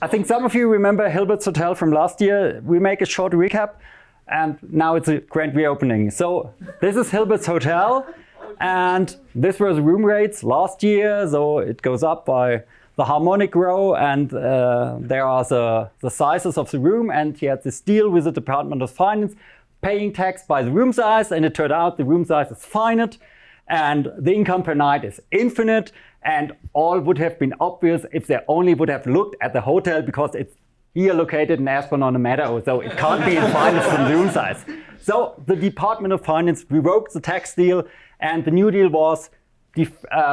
I think some of you remember Hilbert's Hotel from last year. We make a short recap, and now it's a grand reopening. So this is Hilbert's Hotel, and this was room rates last year. So it goes up by the harmonic row, and there are the sizes of the room, and he had this deal with the Department of Finance, paying tax by the room size, and it turned out the room size is finite, and the income per night is infinite, and all would have been obvious if they only would have looked at the hotel, because it's here located in Aspen on a meadow, so it can't be infinite from the room size. So the Department of Finance revoked the tax deal, and the new deal was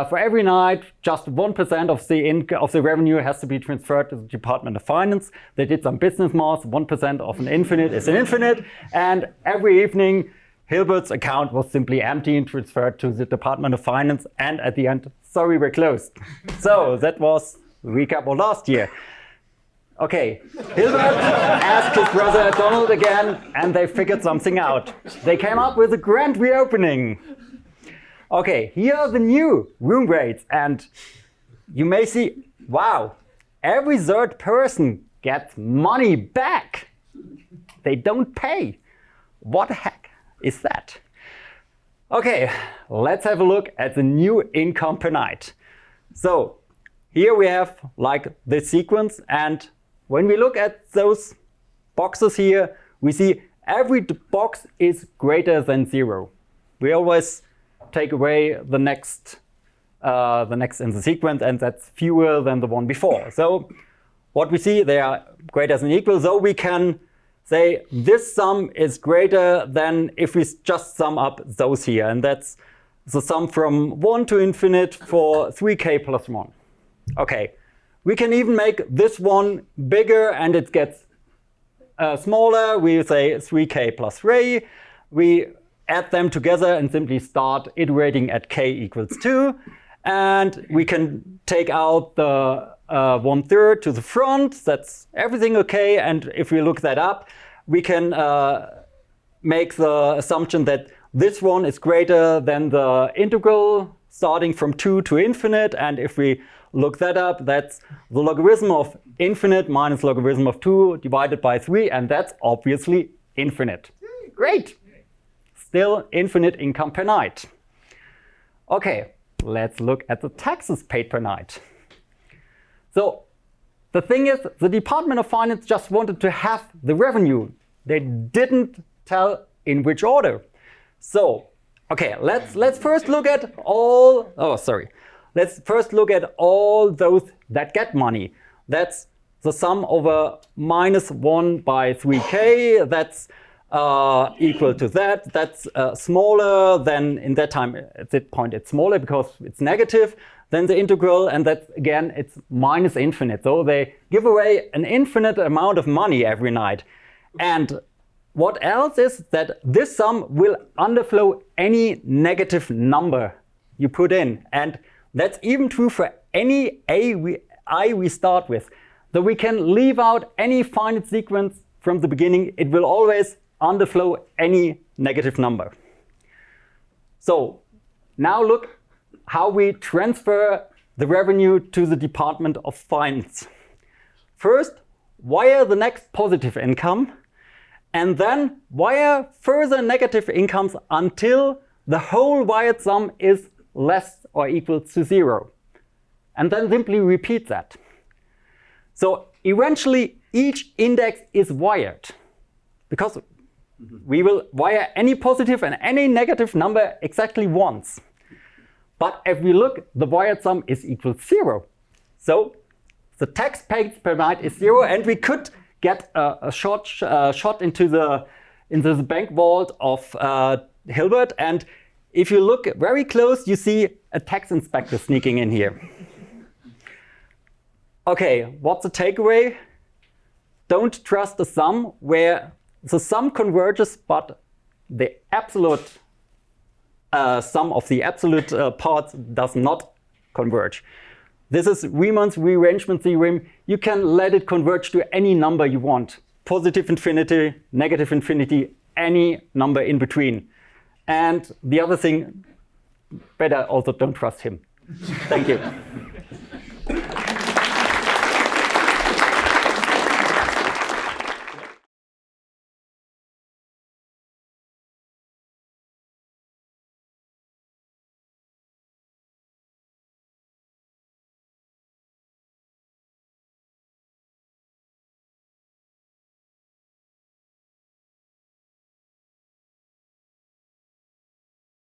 for every night, just 1% of the revenue has to be transferred to the Department of Finance. They did some business math. 1% of an infinite is an infinite, and every evening, Hilbert's account was simply empty and transferred to the Department of Finance, and at the end, sorry, we're closed. So that was the recap of last year. Okay, Hilbert asked his brother Donald again, and they figured something out. They came up with a grand reopening. Okay, here are the new room rates, and you may see, wow, every third person gets money back. They don't pay. What the heck is that? Okay, let's have a look at the new income per night. So here we have like this sequence, and when we look at those boxes here, we see every box is greater than 0. We always take away the next in the sequence, and that's fewer than the one before. So what we see, they are greater than equal, so we can say this sum is greater than if we just sum up those here, and that's the sum from 1 to infinite for 3k plus 1. Okay, we can even make this one bigger, and it gets smaller. We say 3k plus 3. We add them together and simply start iterating at k equals 2. And we can take out the 1/3 to the front. That's everything okay. And if we look that up, we can make the assumption that this one is greater than the integral starting from 2 to infinite. And if we look that up, that's the logarithm of infinite minus logarithm of 2 divided by 3. And that's obviously infinite. Great. Still infinite income per night. Okay, let's look at the taxes paid per night. So the thing is, the Department of Finance just wanted to have the revenue. They didn't tell in which order. So, okay, let's first look at all. Let's first look at all those that get money. That's the sum over -1 by 3k. That's equal to that. That's smaller than, in that time, at that point, it's smaller because it's negative than the integral, and that again, it's minus infinite. So they give away an infinite amount of money every night. And what else is that this sum will underflow any negative number you put in. And that's even true for any I we start with. So we can leave out any finite sequence from the beginning. It will always underflow any negative number. So now look how we transfer the revenue to the Department of Finance. First, wire the next positive income, and then wire further negative incomes until the whole wired sum is less or equal to 0. And then simply repeat that. So eventually each index is wired, because we will wire any positive and any negative number exactly once. But if we look, the wired sum is equal to 0. So the tax paid per night is 0, and we could get a shot into the bank vault of Hilbert. And if you look very close, you see a tax inspector sneaking in here. Okay, what's the takeaway? Don't trust the sum where the sum converges, but the absolute sum of the absolute parts does not converge. This is Riemann's rearrangement theorem. You can let it converge to any number you want. Positive infinity, negative infinity, any number in between. And the other thing, better also don't trust him. Thank you.